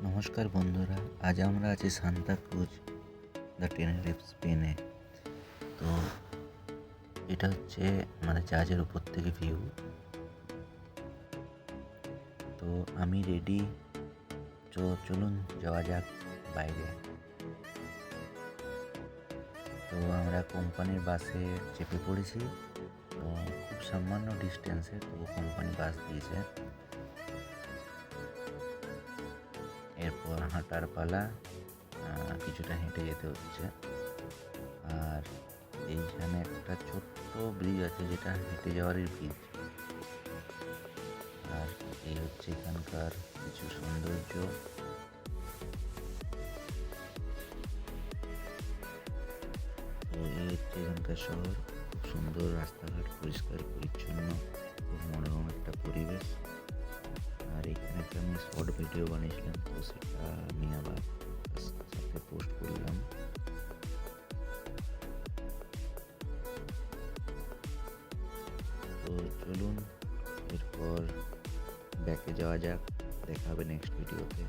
নমস্কার বন্ধুরা, আজ আমরা আছি সান্তা ক্রুজ দ্য টেনেরিফ স্পেনে। তো এটা হচ্ছে আমাদের জাহাজের উপর থেকে ভিউ। তো আমি রেডি, চলুন যাওয়া যাক বাইরে। তো আমরা কোম্পানির বাসে চেপে পড়েছি। তো খুব সামান্য ডিস্টেন্সে তবু কোম্পানি বাস দিয়েছে। এরপর হাঁটার পালা, কিছুটা হেঁটে যেতে হচ্ছে। আর এইখানে একটা ছোট্ট ব্রিজ আছে, যেটা হেঁটে যাওয়ারই ব্রিজ। আর এই হচ্ছে এখানকার কিছু সৌন্দর্য। তো এই হচ্ছে এখানকার শহর, খুব সুন্দর রাস্তাঘাট, পরিষ্কার পরিচ্ছন্ন, খুব মনোরম একটা পরিবেশ। আর এখানে একটা আমি শর্ট ভিডিও বানিয়েছিলাম, তো সেটা আমি আবার সাথে পোস্ট করলাম। তো চলুন এরপর ব্যাকে যাওয়া যাক, দেখা হবে নেক্সট ভিডিওতে।